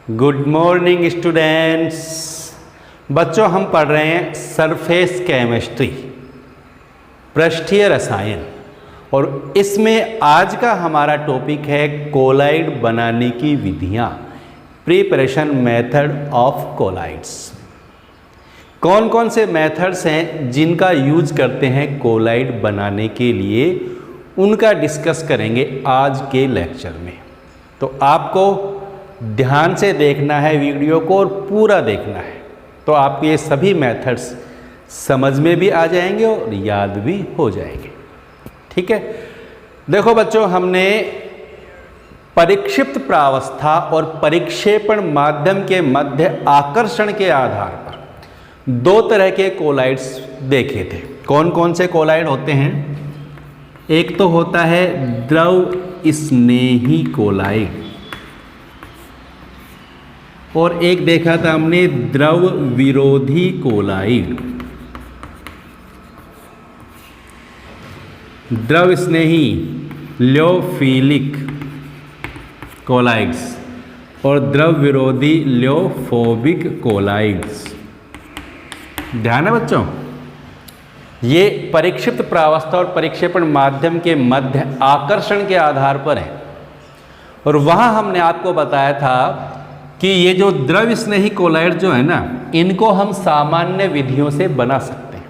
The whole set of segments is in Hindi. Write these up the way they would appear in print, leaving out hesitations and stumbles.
Good morning students. बच्चों, हम पढ़ रहे हैं सरफेस केमिस्ट्री, पृष्ठीय रसायन, और इसमें आज का हमारा टॉपिक है कोलाइड बनाने की विधियां, प्रिपरेशन मेथड ऑफ कोलाइड्स। कौन कौन से मेथड्स हैं जिनका यूज करते हैं कोलाइड बनाने के लिए, उनका डिस्कस करेंगे आज के लेक्चर में। तो आपको ध्यान से देखना है वीडियो को और पूरा देखना है, तो आपके ये सभी मेथड्स समझ में भी आ जाएंगे और याद भी हो जाएंगे। ठीक है, देखो बच्चों, हमने परिक्षिप्त प्रावस्था और परिक्षेपण माध्यम के मध्य आकर्षण के आधार पर दो तरह के कोलाइड्स देखे थे। कौन कौन से कोलाइड होते हैं? एक तो होता है द्रव स्नेही कोलाइड, और एक देखा था हमने द्रव विरोधी कोलाइड। द्रव स्नेही लियोफिलिक कोलाइड्स और द्रव विरोधी लियोफोबिक कोलाइड्स। ध्यान है बच्चों, ये परिक्षिप्त प्रावस्था और परिक्षेपण माध्यम के मध्य आकर्षण के आधार पर है। और वहां हमने आपको बताया था कि ये जो द्रव स्नेही कोलाइड जो है ना, इनको हम सामान्य विधियों से बना सकते हैं,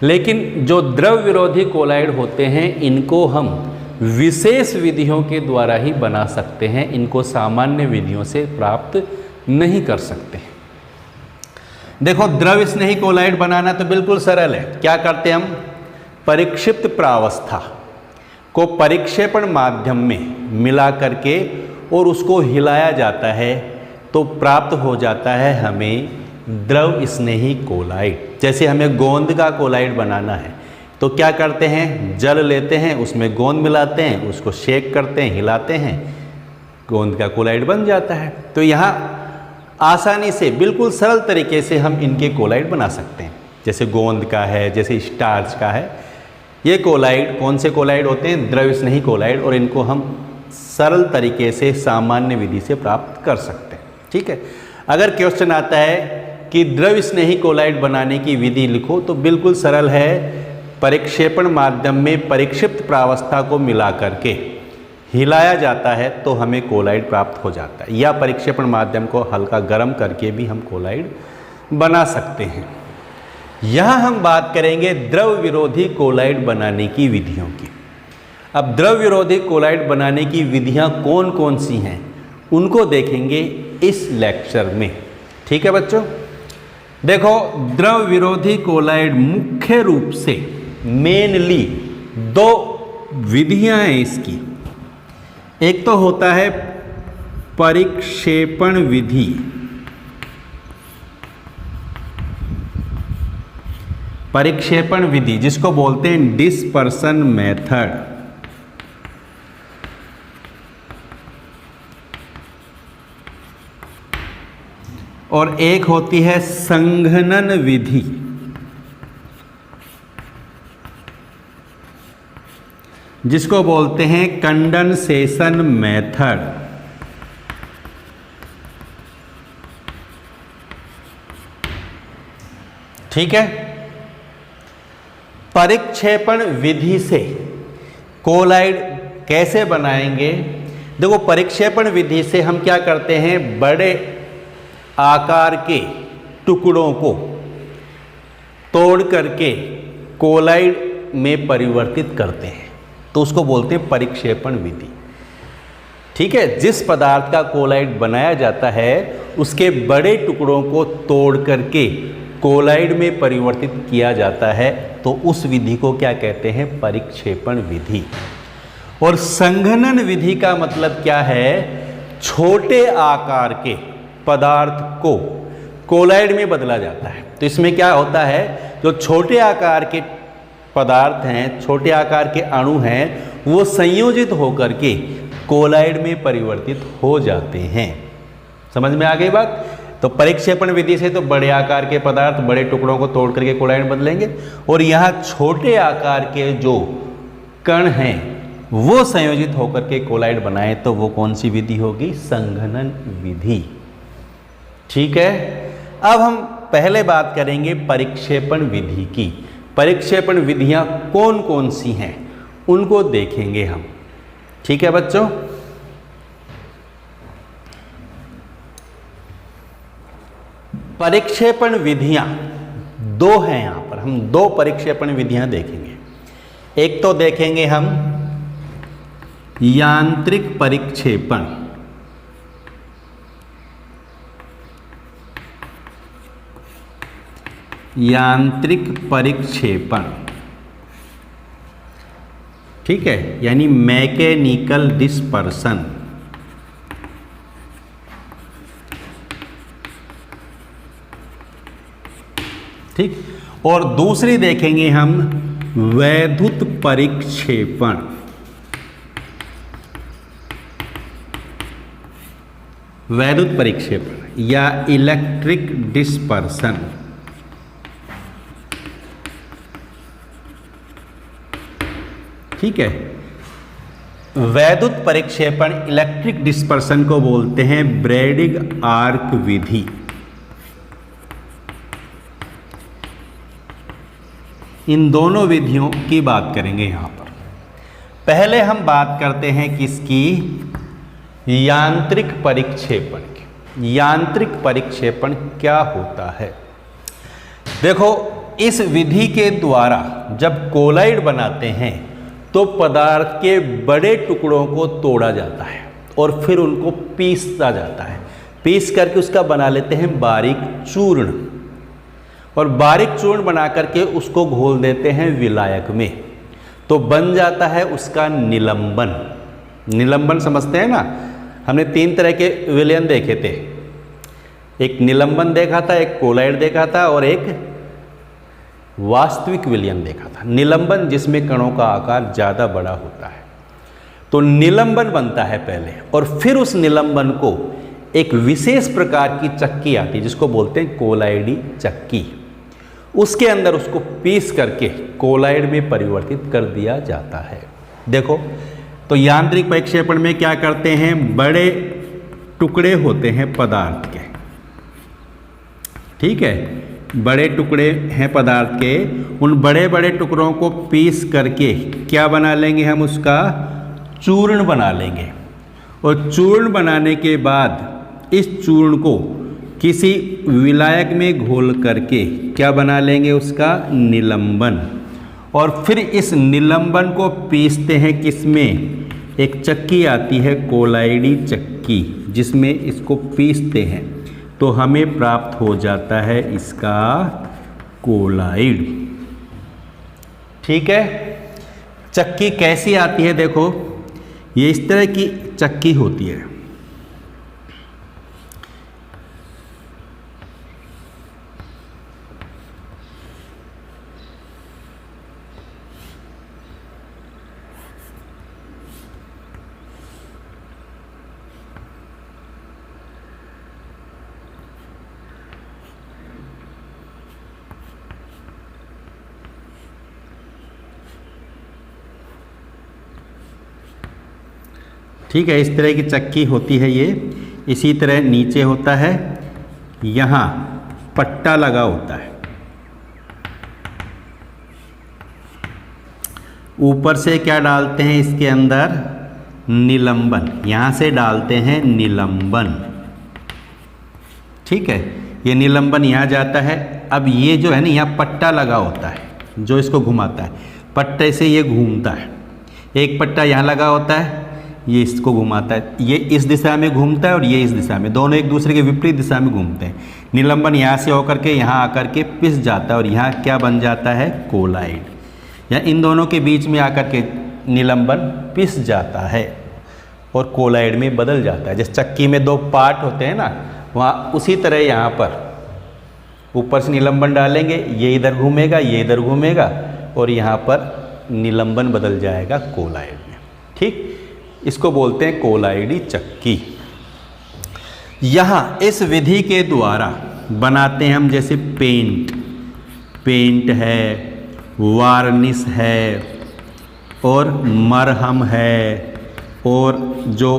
लेकिन जो द्रव विरोधी कोलाइड होते हैं इनको हम विशेष विधियों के द्वारा ही बना सकते हैं, इनको सामान्य विधियों से प्राप्त नहीं कर सकते हैं। देखो, द्रव स्नेही कोलाइड बनाना तो बिल्कुल सरल है। क्या करते हैं हम? परिक्षिप्त प्रावस्था को परिक्षेपण माध्यम में मिला करके और उसको हिलाया जाता है तो प्राप्त हो जाता है हमें द्रव स्नेही कोलाइड। जैसे हमें गोंद का कोलाइड बनाना है तो क्या करते हैं? जल लेते हैं, उसमें गोंद मिलाते हैं, उसको शेक करते हैं, हिलाते हैं, गोंद का कोलाइड बन जाता है। तो यहाँ आसानी से, बिल्कुल सरल तरीके से हम इनके कोलाइड बना सकते हैं। जैसे गोंद का है, जैसे स्टार्च का है। ये कोलाइड कौन से कोलाइड होते हैं? द्रव स्नेही कोलाइड, और इनको हम सरल तरीके से सामान्य विधि से प्राप्त कर सकते हैं। ठीक है, अगर क्वेश्चन आता है कि द्रव स्नेही कोलाइड बनाने की विधि लिखो, तो बिल्कुल सरल है। परिक्षेपण माध्यम में परिक्षिप्त प्रावस्था को मिला करके हिलाया जाता है तो हमें कोलाइड प्राप्त हो जाता है, या परिक्षेपण माध्यम को हल्का गर्म करके भी हम कोलाइड बना सकते हैं। यहाँ हम बात करेंगे द्रव विरोधी कोलाइड बनाने की विधियों की। अब द्रव विरोधी कोलाइड बनाने की विधियाँ कौन कौन सी हैं, उनको देखेंगे इस लेक्चर में। ठीक है बच्चों, देखो, द्रव विरोधी कोलाइड मुख्य रूप से मेनली दो विधियाँ हैं इसकी। एक तो होता है परिक्षेपण विधि, परिक्षेपण विधि जिसको बोलते हैं डिस्पर्सन मेथड, और एक होती है संघनन विधि जिसको बोलते हैं कंडेंसेशन मेथड। ठीक है, परिक्षेपण विधि से कोलाइड कैसे बनाएंगे? देखो, परिक्षेपण विधि से हम क्या करते हैं? बड़े आकार के टुकड़ों को तोड़ करके कोलाइड में परिवर्तित करते हैं, तो उसको बोलते हैं परिक्षेपण विधि। ठीक है, जिस पदार्थ का कोलाइड बनाया जाता है उसके बड़े टुकड़ों को तोड़ करके कोलाइड में परिवर्तित किया जाता है, तो उस विधि को क्या कहते हैं? परिक्षेपण विधि। और संघनन विधि का मतलब क्या है? छोटे आकार के पदार्थ को कोलाइड में बदला जाता है। तो इसमें क्या होता है? जो छोटे आकार के पदार्थ हैं, छोटे आकार के अणु हैं, वो संयोजित होकर के कोलाइड में परिवर्तित हो जाते हैं। समझ में आ गई बात? तो परिक्षेपण विधि से तो बड़े आकार के पदार्थ बड़े टुकड़ों को तोड़ करके कोलाइड में बदलेंगे, और यहाँ छोटे आकार के जो कण हैं वो संयोजित होकर के कोलाइड बनाए, तो वो कौन सी विधि होगी? संघनन विधि। ठीक है, अब हम पहले बात करेंगे परिक्षेपण विधि की। परिक्षेपण विधियां कौन कौन सी हैं उनको देखेंगे हम। ठीक है बच्चों, परिक्षेपण विधियां दो हैं, यहां पर हम दो परिक्षेपण विधियां देखेंगे। एक तो देखेंगे हम यांत्रिक परिक्षेपण, यांत्रिक परिक्षेपण, ठीक है, यानी मैकेनिकल डिस्पर्सन। ठीक, और दूसरी देखेंगे हम वैद्युत परिक्षेपण। वैद्युत परिक्षेपण या इलेक्ट्रिक डिस्पर्सन। ठीक है, वैद्युत परिक्षेपण इलेक्ट्रिक डिस्पर्सन को बोलते हैं ब्रैडिग आर्क विधि। इन दोनों विधियों की बात करेंगे यहां पर। पहले हम बात करते हैं किसकी, यांत्रिक परिक्षेपण की। यांत्रिक परिक्षेपण क्या होता है? देखो, इस विधि के द्वारा जब कोलाइड बनाते हैं तो पदार्थ के बड़े टुकड़ों को तोड़ा जाता है और फिर उनको पीसा जाता है। पीस करके उसका बना लेते हैं बारीक चूर्ण, और बारीक चूर्ण बना करके उसको घोल देते हैं विलायक में, तो बन जाता है उसका निलंबन। निलंबन समझते हैं ना, हमने तीन तरह के विलयन देखे थे। एक निलंबन देखा था, एक कोलाइड देखा था, और एक वास्तविक विलयन देखा था। निलंबन जिसमें कणों का आकार ज़्यादा बड़ा होता है। तो निलंबन बनता है पहले, और फिर उस निलंबन को एक विशेष प्रकार की चक्की आती है जिसको बोलते हैं कोलाइडी चक्की। उसके अंदर उसको पीस करके कोलाइड में परिवर्तित कर दिया जाता है। देखो, तो यांत्रिक परिक्षेपण में क्या करते हैं, बड़े टुकड़े होते हैं पदार्थ के। ठीक है, बड़े टुकड़े हैं पदार्थ के, उन बड़े बड़े टुकड़ों को पीस करके क्या बना लेंगे हम, उसका चूर्ण बना लेंगे। और चूर्ण बनाने के बाद इस चूर्ण को किसी विलायक में घोल करके क्या बना लेंगे, उसका निलंबन। और फिर इस निलंबन को पीसते हैं किसमें, एक चक्की आती है कोलाइडी चक्की, जिसमें इसको पीसते हैं तो हमें प्राप्त हो जाता है इसका कोलाइड। ठीक है, चक्की कैसी आती है, देखो ये इस तरह की चक्की होती है। ठीक है, इस तरह की चक्की होती है ये। इसी तरह नीचे होता है, यहाँ पट्टा लगा होता है, ऊपर से क्या डालते हैं इसके अंदर, निलंबन। यहाँ से डालते हैं निलंबन। ठीक है, ये निलंबन यहाँ जाता है। अब ये जो है ना, यहाँ पट्टा लगा होता है जो इसको घुमाता है। पट्टे से ये घूमता है, एक पट्टा यहाँ लगा होता है, ये इसको घुमाता है। ये इस दिशा में घूमता है और ये इस दिशा में, दोनों एक दूसरे के विपरीत दिशा में घूमते हैं। निलंबन यहाँ से होकर के यहाँ आकर के पिस जाता है और यहाँ क्या बन जाता है, कोलाइड। या इन दोनों के बीच में आकर के निलंबन पिस जाता है और कोलाइड में बदल जाता है। जैसे चक्की में दो पार्ट होते हैं ना, वहाँ उसी तरह यहाँ पर ऊपर से निलंबन डालेंगे, ये इधर घूमेगा, ये इधर घूमेगा, और यहाँ पर निलंबन बदल जाएगा कोलाइड में। ठीक, इसको बोलते हैं कोलाइडी चक्की। यहाँ इस विधि के द्वारा बनाते हैं हम, जैसे पेंट है, वार्निश है, और मरहम है, और जो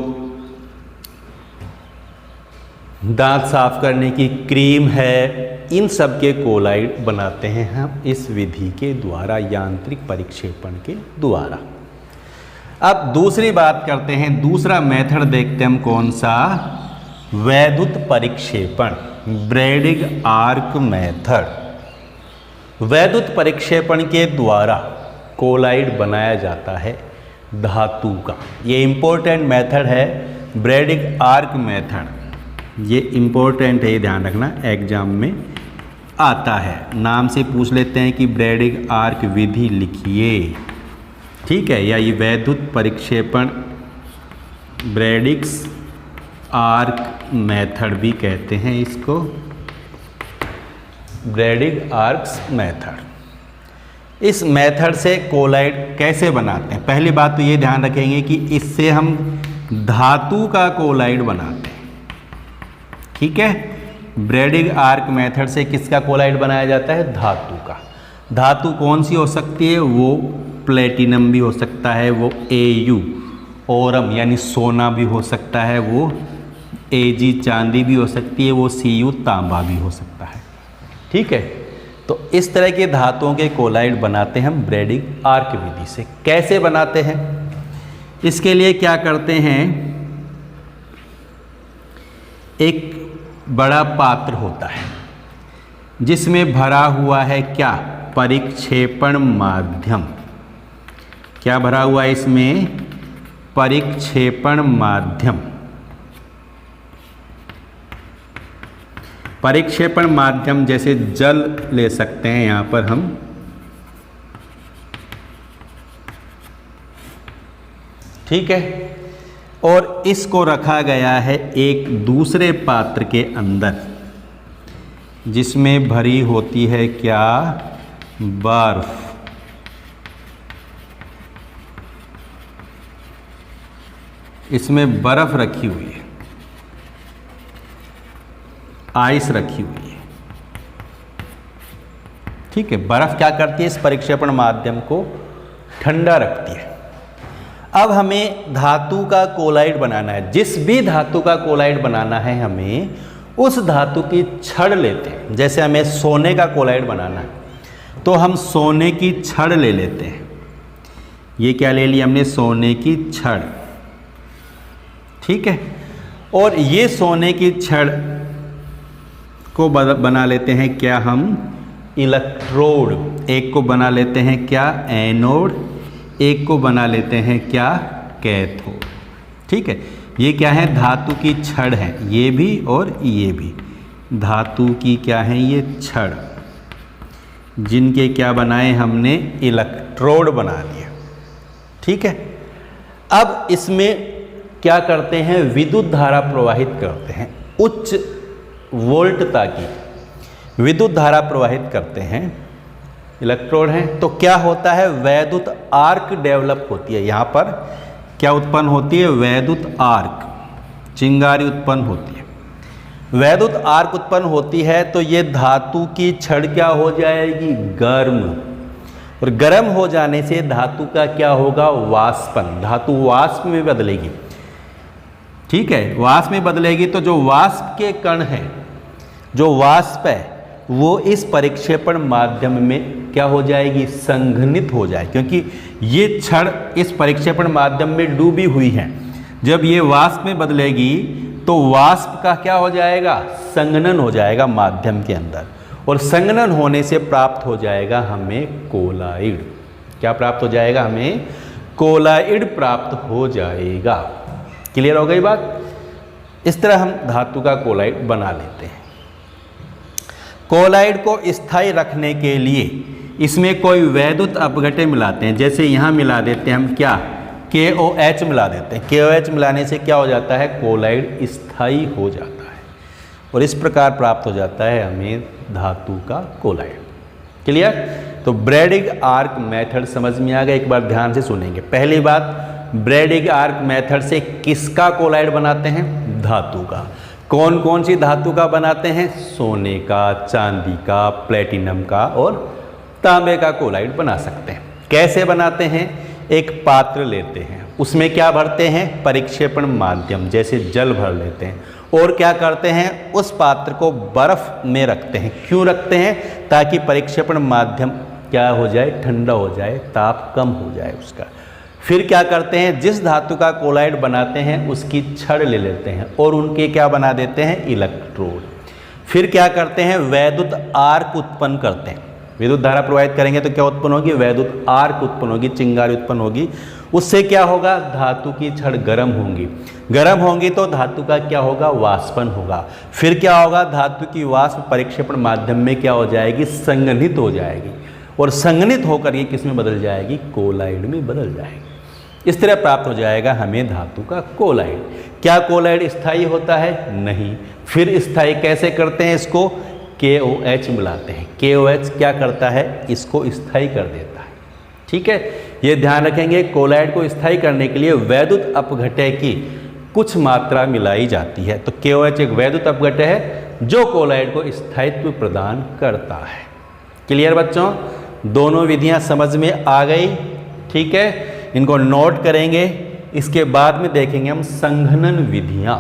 दांत साफ करने की क्रीम है, इन सब के कोलाइड बनाते हैं हम इस विधि के द्वारा, यांत्रिक परिक्षेपण के द्वारा। अब दूसरी बात करते हैं, दूसरा मेथड देखते हैं हम कौन सा, वैद्युत परिक्षेपण, ब्रैडिग आर्क मेथड। वैद्युत परिक्षेपण के द्वारा कोलाइड बनाया जाता है धातु का। ये इम्पोर्टेंट मेथड है, ब्रैडिग आर्क मेथड। ये इम्पोर्टेंट है, ध्यान रखना, एग्जाम में आता है। नाम से पूछ लेते हैं कि ब्रैडिग आर्क विधि लिखिए, ठीक है, या ये वैद्युत परिक्षेपण ब्रैडिग्स आर्क मेथड भी कहते हैं इसको, ब्रैडिग आर्क्स मेथड। इस मेथड से कोलाइड कैसे बनाते हैं, पहली बात तो ये ध्यान रखेंगे कि इससे हम धातु का कोलाइड बनाते हैं, ठीक है। ब्रैडिग आर्क मेथड से किसका कोलाइड बनाया जाता है, धातु का। धातु कौन सी हो सकती है, वो प्लेटिनम भी हो सकता है, वो Au ओरम यानी सोना भी हो सकता है, वो Ag चांदी भी हो सकती है, वो Cu तांबा भी हो सकता है, ठीक है। तो इस तरह के धातुओं के कोलाइड बनाते हैं हम ब्रैडिग आर्क विधि से। कैसे बनाते हैं, इसके लिए क्या करते हैं, एक बड़ा पात्र होता है जिसमें भरा हुआ है क्या, परिक्षेपण माध्यम। क्या भरा हुआ है इसमें, परिक्षेपण माध्यम। परिक्षेपण माध्यम जैसे जल ले सकते हैं यहाँ पर हम, ठीक है। और इसको रखा गया है एक दूसरे पात्र के अंदर जिसमें भरी होती है क्या, बर्फ। इसमें बर्फ रखी हुई है, आइस रखी हुई है, ठीक है। बर्फ क्या करती है, इस परिक्षेपण माध्यम को ठंडा रखती है। अब हमें धातु का कोलाइड बनाना है, जिस भी धातु का कोलाइड बनाना है हमें उस धातु की छड़ लेते हैं। जैसे हमें सोने का कोलाइड बनाना है तो हम सोने की छड़ ले लेते हैं। ये क्या ले लिया हमने, सोने की छड़, ठीक है। और ये सोने की छड़ को बना लेते हैं क्या हम, इलेक्ट्रोड। एक को बना लेते हैं क्या, एनोड, एक को बना लेते हैं क्या, कैथोड, ठीक है। ये क्या है, धातु की छड़ है, ये भी और ये भी धातु की क्या है, ये छड़, जिनके क्या बनाए हमने, इलेक्ट्रोड बना दिया, ठीक है। अब इसमें क्या करते हैं, विद्युत धारा प्रवाहित करते हैं, उच्च वोल्टता की विद्युत धारा प्रवाहित करते हैं। इलेक्ट्रोड हैं तो क्या होता है, वैद्युत आर्क डेवलप होती है। यहाँ पर क्या उत्पन्न होती है, वैद्युत आर्क, चिंगारी उत्पन्न होती है। वैद्युत आर्क उत्पन्न होती है तो ये धातु की छड़ क्या हो जाएगी, गर्म, और गर्म हो जाने से धातु का क्या होगा, वाष्पन, धातु वाष्प में बदलेगी, ठीक है। वाष्प में बदलेगी तो जो वाष्प के कण हैं, जो वाष्प है वो इस परिक्षेपण माध्यम में क्या हो जाएगी, संघनित हो जाए, क्योंकि ये छड़ इस परिक्षेपण माध्यम में डूबी हुई है। जब ये वाष्प में बदलेगी तो वाष्प का क्या हो जाएगा, संघनन हो जाएगा माध्यम के अंदर, और संघनन होने से प्राप्त हो जाएगा हमें कोलाइड। क्या प्राप्त हो जाएगा, हमें कोलाइड प्राप्त हो जाएगा। क्लियर हो गई बात। इस तरह हम धातु का कोलाइड बना लेते हैं। कोलाइड को स्थायी रखने के लिए इसमें कोई वैद्युत अपघटन मिलाते हैं। जैसे यहाँ मिला देते हैं हम क्या, KOH मिला देते हैं। KOH मिलाने से क्या हो जाता है, कोलाइड स्थायी हो जाता है, और इस प्रकार प्राप्त हो जाता है हमें धातु का कोलाइड। क्लियर। तो ब्रैडिग आर्क मेथड समझ में आ गया। एक बार ध्यान से सुनेंगे। पहली बात, ब्रैडिग आर्क मेथड से किसका कोलाइड बनाते हैं, धातु का। कौन कौन सी धातु का बनाते हैं, सोने का, चांदी का, प्लेटिनम का और तांबे का कोलाइड बना सकते हैं। कैसे बनाते हैं, एक पात्र लेते हैं, उसमें क्या भरते हैं, परिक्षेपण माध्यम, जैसे जल भर लेते हैं, और क्या करते हैं, उस पात्र को बर्फ में रखते हैं। क्यों रखते हैं? ताकि परिक्षेपण माध्यम क्या हो जाए, ठंडा हो जाए, ताप कम हो जाए उसका। फिर क्या करते हैं, जिस धातु का कोलाइड बनाते हैं उसकी छड़ ले लेते हैं और उनके क्या बना देते हैं, इलेक्ट्रोड। फिर क्या करते हैं, वैद्युत आर्क उत्पन्न करते हैं। विद्युत धारा प्रवाहित करेंगे तो क्या उत्पन्न होगी, वैद्युत आर्क उत्पन्न होगी, चिंगारी उत्पन्न होगी। उससे क्या होगा, धातु की छड़ गर्म होंगी। गर्म होंगी तो धातु का क्या होगा, वाष्पन होगा। फिर क्या होगा, धातु की वाष्प परिक्षेपण माध्यम में क्या हो जाएगी, संघनित हो जाएगी और संघनित होकर ये किस में बदल जाएगी, कोलाइड में बदल जाएगी। इस तरह प्राप्त हो जाएगा हमें धातु का कोलाइड। क्या कोलाइड स्थायी होता है? नहीं। फिर स्थायी कैसे करते हैं इसको, KOH मिलाते हैं। KOH क्या करता है, इसको स्थायी कर देता है। ठीक है, ये ध्यान रखेंगे, कोलाइड को स्थायी करने के लिए वैद्युत अपघटय की कुछ मात्रा मिलाई जाती है। तो KOH एक वैद्युत अपघटय है जो कोलाइड को स्थायित्व प्रदान करता है। क्लियर बच्चों, दोनों विधियां समझ में आ गई। ठीक है, इनको नोट करेंगे। इसके बाद में देखेंगे हम संघनन विधियां।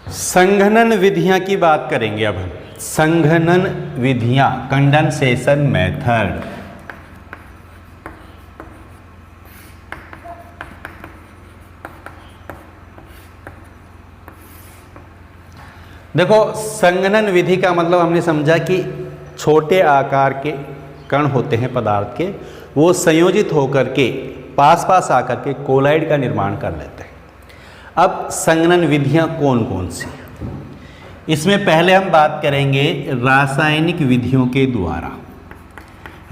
संघनन विधियां की बात करेंगे अब हम। संघनन विधियां, कंडेंसेशन मेथड। देखो, संघनन विधि का मतलब हमने समझा कि छोटे आकार के कण होते हैं पदार्थ के, वो संयोजित होकर के पास पास आकर के कोलाइड का निर्माण कर लेते हैं। अब संघनन विधियां कौन कौन सी हैं? इसमें पहले हम बात करेंगे रासायनिक विधियों के द्वारा,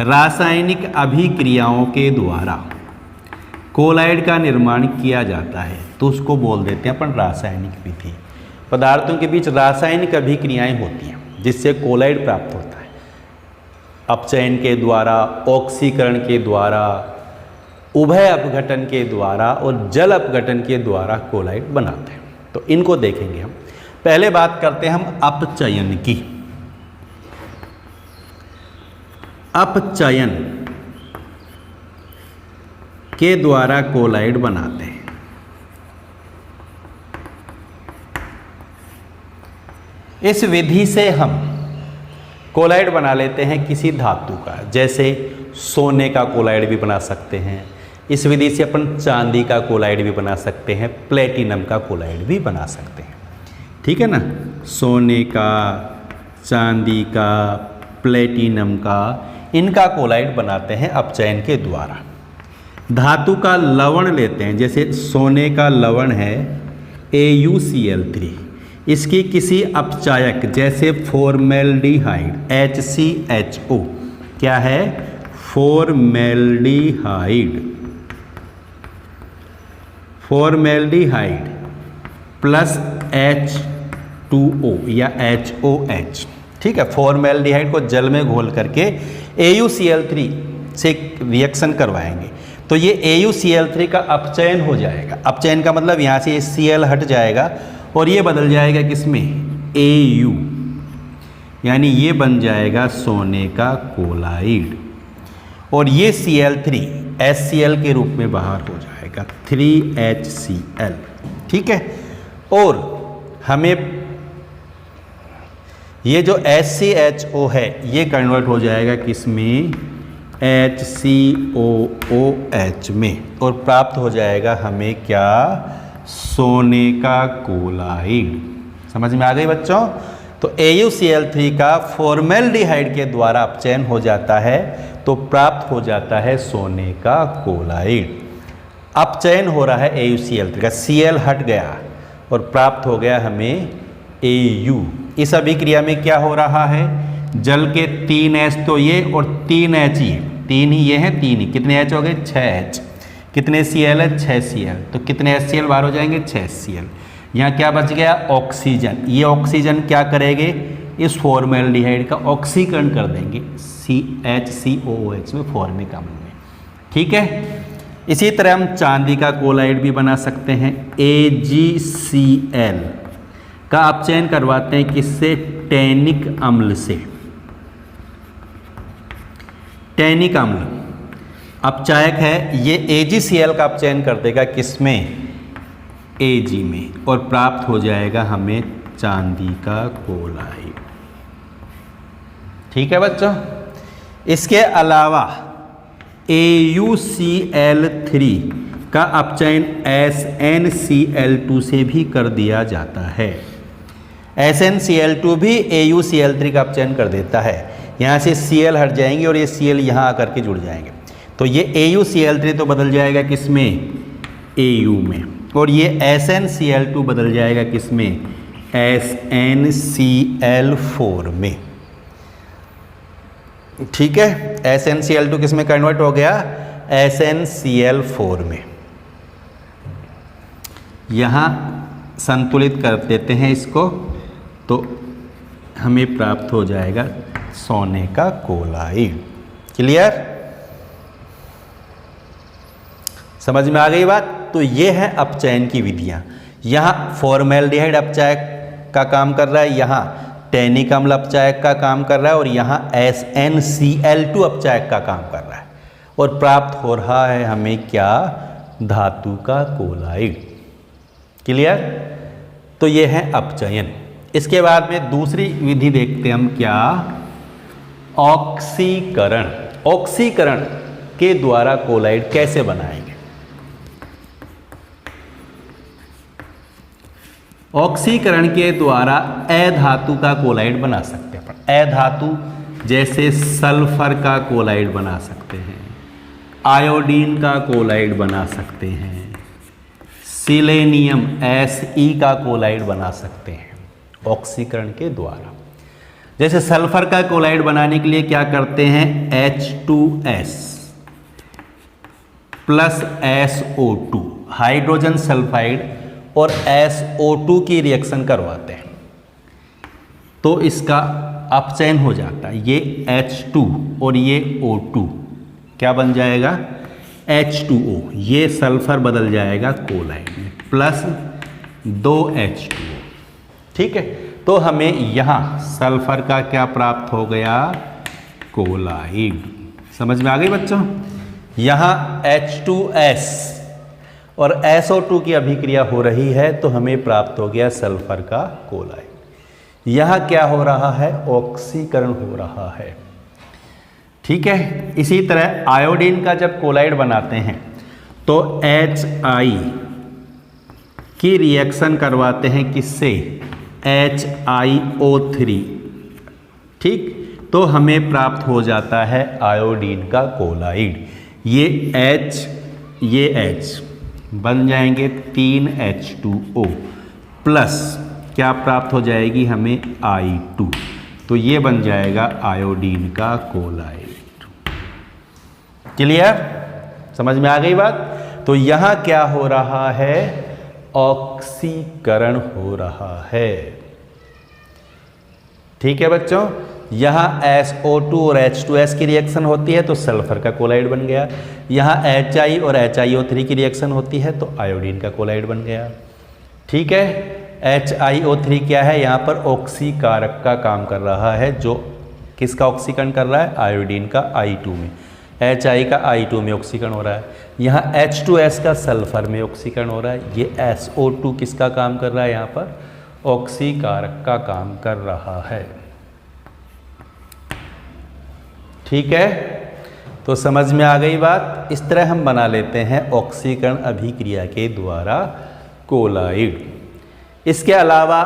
रासायनिक अभिक्रियाओं के द्वारा कोलाइड का निर्माण किया जाता है, तो उसको बोल देते हैं अपन रासायनिक विधि। पदार्थों के बीच रासायनिक अभिक्रियाएं होती हैं जिससे कोलाइड प्राप्त होता है। अपचयन के द्वारा, ऑक्सीकरण के द्वारा, उभय अपघटन के द्वारा और जल अपघटन के द्वारा कोलाइड बनाते हैं। तो इनको देखेंगे हम। पहले बात करते हैं हम अपचयन की। अपचयन के द्वारा कोलाइड बनाते हैं। इस विधि से हम कोलाइड बना लेते हैं किसी धातु का, जैसे सोने का कोलाइड भी बना सकते हैं। इस विधि से अपन चांदी का कोलाइड भी बना सकते हैं, प्लेटिनम का कोलाइड भी बना सकते हैं। ठीक है ना, सोने का, चांदी का, प्लेटिनम का, इनका कोलाइड बनाते हैं अपचयन के द्वारा। धातु का लवण लेते हैं, जैसे सोने का लवण है AuCl3, इसकी किसी अपचायक जैसे फॉर्मेल्डिहाइड HCHO, क्या है, फॉर्मेल्डिहाइड, फॉर्मेल्डिहाइड प्लस H2O या HOH। ठीक है, फॉर्मेल्डिहाइड को जल में घोल करके AuCl3 से रिएक्शन करवाएंगे तो ये AuCl3 का अपचयन हो जाएगा। अपचयन का मतलब यहाँ से Cl हट जाएगा और ये बदल जाएगा किसमें, Au, यानी ये बन जाएगा सोने का कोलाइड और ये Cl3 HCl के रूप में बाहर हो जाएगा, 3HCl। ठीक है, और हमें ये जो HCHO है ये कन्वर्ट हो जाएगा किसमें, HCOOH में, और प्राप्त हो जाएगा हमें क्या, सोने का कोलाइड। समझ में आ गई बच्चों? तो AuCl3 का फॉर्मेल्डिहाइड के द्वारा अपचयन हो जाता है तो प्राप्त हो जाता है सोने का कोलाइड। अपचयन हो रहा है AuCl3 का, Cl हट गया और प्राप्त हो गया हमें Au। इस अभिक्रिया में क्या हो रहा है, जल के 3H तो ये और 3H ये, 3 ही ये हैं, 3 ही, कितने H हो गए, 6H। कितने Cl है, 6Cl, तो कितने HCl बाहर हो जाएंगे, 6Cl। यहाँ क्या बच गया, ऑक्सीजन। ये ऑक्सीजन क्या करेंगे, इस फॉर्मेल्डिहाइड का ऑक्सीकरण कर देंगे HCOOH में, फॉर्मिक अम्ल में। ठीक है, इसी तरह हम चांदी का कोलाइड भी बना सकते हैं। AgCl का अपचयन करवाते हैं किससे, टैनिक अम्ल से। टैनिक अम्ल, अपचायक है, ये AgCl का अपचयन कर देगा किसमें, Ag में, और प्राप्त हो जाएगा हमें चांदी का कोलाइड। ठीक है बच्चों। इसके अलावा AuCl3 का अपचयन SnCl2 से भी कर दिया जाता है। SnCl2 भी AuCl3 का अपचयन कर देता है। यहाँ से Cl हट जाएंगे और ये Cl यहाँ आकर के जुड़ जाएंगे, तो ये AuCl3 तो बदल जाएगा किसमें, Au में, और ये SnCl2 बदल जाएगा किसमें, SnCl4 में। ठीक है, SnCl2 किस में कन्वर्ट हो गया, SnCl4 में। यहाँ संतुलित कर देते हैं इसको, तो हमें प्राप्त हो जाएगा सोने का कोलाइड। क्लियर, समझ में आ गई बात। तो ये है अपचयन की विधियाँ। यहाँ फॉर्मेल्डिहाइड अपचायक का काम कर रहा है, यहाँ टैनिक अम्ल अपचायक का काम कर रहा है, और यहाँ SnCl2 अपचायक का काम कर रहा है, और प्राप्त हो रहा है हमें क्या, धातु का कोलाइड। क्लियर। तो ये है अपचयन। इसके बाद में दूसरी विधि देखते हैं हम, क्या, ऑक्सीकरण। ऑक्सीकरण के द्वारा कोलाइड कैसे बनाएंगे। ऑक्सीकरण के द्वारा अधातु का कोलाइड बना सकते हैं। अधातु जैसे सल्फर का कोलाइड बना सकते हैं, आयोडीन का कोलाइड बना सकते हैं, सिलेनियम Se का कोलाइड बना सकते हैं ऑक्सीकरण के द्वारा। जैसे सल्फर का कोलाइड बनाने के लिए क्या करते हैं, H2S plus SO2 hydrogen sulphide और SO2 की रिएक्शन करवाते हैं, तो इसका अपचयन हो जाता है। ये H2 और ये O2 क्या बन जाएगा, H2O। ये सल्फर बदल जाएगा कोलाइड में, प्लस 2H2O। ठीक है, तो हमें यहाँ सल्फर का क्या प्राप्त हो गया, कोलाइड। समझ में आ गई बच्चों। यहाँ H2S और SO2 की अभिक्रिया हो रही है, तो हमें प्राप्त हो गया सल्फर का कोलाइड। यहाँ क्या हो रहा है, ऑक्सीकरण हो रहा है। ठीक है, इसी तरह आयोडीन का जब कोलाइड बनाते हैं तो HI की रिएक्शन करवाते हैं किससे, HiO3। ठीक, तो हमें प्राप्त हो जाता है आयोडीन का कोलाइड। ये H ये H बन जाएंगे 3H2O प्लस क्या प्राप्त हो जाएगी हमें I2, तो ये बन जाएगा आयोडीन का कोलाइड। क्लियर, समझ में आ गई बात। तो यहाँ क्या हो रहा है, ऑक्सीकरण हो रहा है। ठीक है बच्चों, यहाँ SO2 और H2S की रिएक्शन होती है तो सल्फर का कोलाइड बन गया। यहाँ HI और HiO3 की रिएक्शन होती है तो आयोडीन का कोलाइड बन गया। ठीक है, HiO3 क्या है, यहाँ पर ऑक्सीकारक का काम कर रहा है, जो किसका ऑक्सीकरण कर रहा है, आयोडीन का I2 में, HI का I2 में ऑक्सीकरण हो रहा है। यहाँ H2S का सल्फर में ऑक्सीकरण हो रहा है। ये SO2 किसका काम कर रहा है, यहाँ पर ऑक्सीकारक का काम कर रहा है। ठीक है, तो समझ में आ गई बात। इस तरह हम बना लेते हैं ऑक्सीकरण अभिक्रिया के द्वारा कोलाइड। इसके अलावा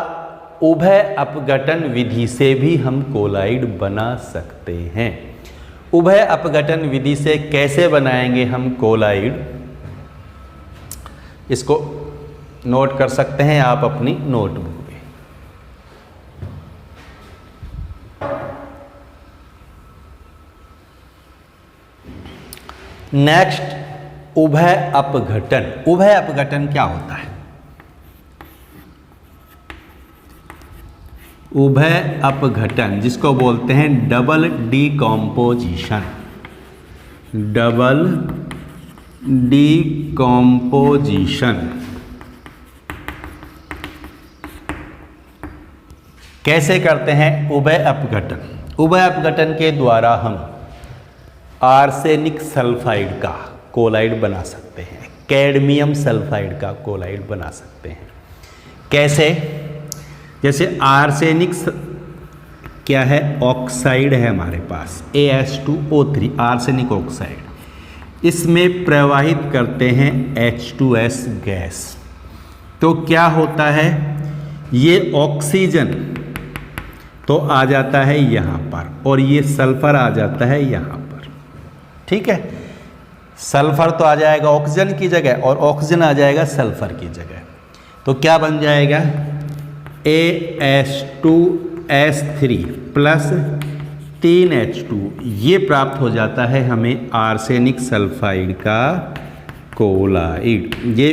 उभय अपघटन विधि से भी हम कोलाइड बना सकते हैं। उभय अपघटन विधि से कैसे बनाएंगे हम कोलाइड, इसको नोट कर सकते हैं आप अपनी नोटबुक में। नेक्स्ट, उभय अपघटन। उभय अपघटन क्या होता है, उभय अपघटन जिसको बोलते हैं डबल डीकॉम्पोजिशन। डबल डीकॉम्पोजिशन कैसे करते हैं, उभय अपघटन। उभय अपघटन के द्वारा हम आर्सेनिक सल्फाइड का कोलाइड बना सकते हैं, कैडमियम सल्फाइड का कोलाइड बना सकते हैं। कैसे? जैसे आर्सेनिक क्या है, ऑक्साइड है हमारे पास AS2O3 आर्सेनिक ऑक्साइड, इसमें प्रवाहित करते हैं H2S गैस, तो क्या होता है, ये ऑक्सीजन तो आ जाता है यहाँ पर और ये सल्फर आ जाता है यहाँ पर, ठीक है। सल्फर तो आ जाएगा ऑक्सीजन की जगह और ऑक्सीजन आ जाएगा सल्फर की जगह, तो क्या बन जाएगा AS2S3 प्लस 3H2, ये प्राप्त हो जाता है हमें आर्सेनिक सल्फाइड का कोलाइड। ये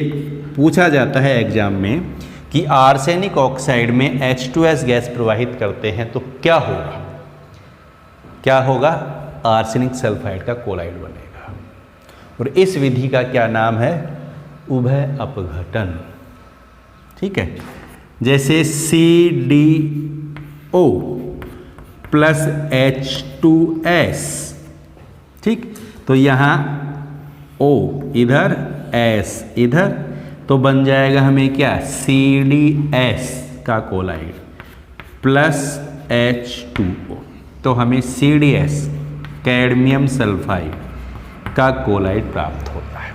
पूछा जाता है एग्जाम में कि आर्सेनिक ऑक्साइड में H2S गैस प्रवाहित करते हैं तो क्या होगा, क्या होगा, आर्सेनिक सल्फाइड का कोलाइड बनेगा। और इस विधि का क्या नाम है, उभय अपघटन, ठीक है। जैसे CDO प्लस H2S, ठीक, तो यहाँ O इधर S इधर, तो बन जाएगा हमें क्या, CDS का कोलाइड प्लस H2O, तो हमें CDS कैडमियम सल्फाइड का कोलाइड प्राप्त होता है।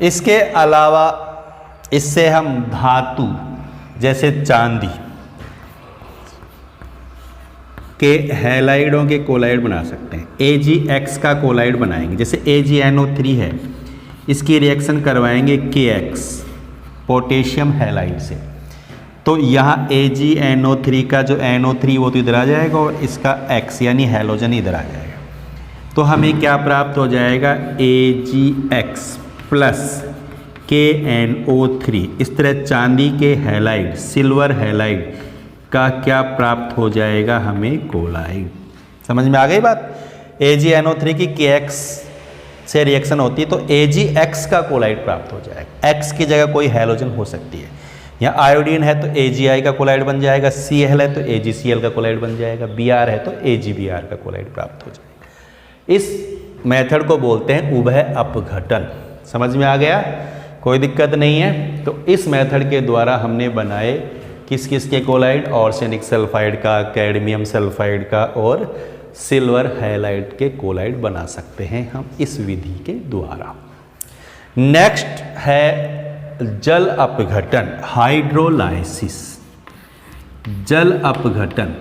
इसके अलावा इससे हम धातु जैसे चांदी के हैलाइडों के कोलाइड बना सकते हैं। AgX का कोलाइड बनाएंगे, जैसे AgNO3 है, इसकी रिएक्शन करवाएंगे KX पोटेशियम हैलाइड से, तो यहाँ AgNO3 का जो NO3 वो तो इधर आ जाएगा और इसका X यानी हैलोजन इधर आ जाएगा, तो हमें क्या प्राप्त हो जाएगा, AgX प्लस KNO3। इस तरह चांदी के हैलाइड, सिल्वर हैलाइड का क्या प्राप्त हो जाएगा, हमें कोलाइड। समझ में आ गई बात। AgNO3 की KX से रिएक्शन होती है तो AgX का कोलाइड प्राप्त हो जाएगा। X की जगह कोई हैलोजन हो सकती है, यहाँ आयोडीन है तो AgI का कोलाइड बन जाएगा, Cl है तो AgCl का कोलाइड बन जाएगा, Br है तो AgBr का कोलाइड प्राप्त हो जाएगा। इस मेथड को बोलते हैं उभय अपघटन। समझ में आ गया, कोई दिक्कत नहीं है। तो इस मेथड के द्वारा हमने बनाए किस किस के कोलाइड, आर्सेनिक सल्फाइड का, कैडमियम सल्फाइड का और सिल्वर हैलाइड के कोलाइड बना सकते हैं हम इस विधि के द्वारा। नेक्स्ट है जल अपघटन, हाइड्रोलाइसिस। जल अपघटन,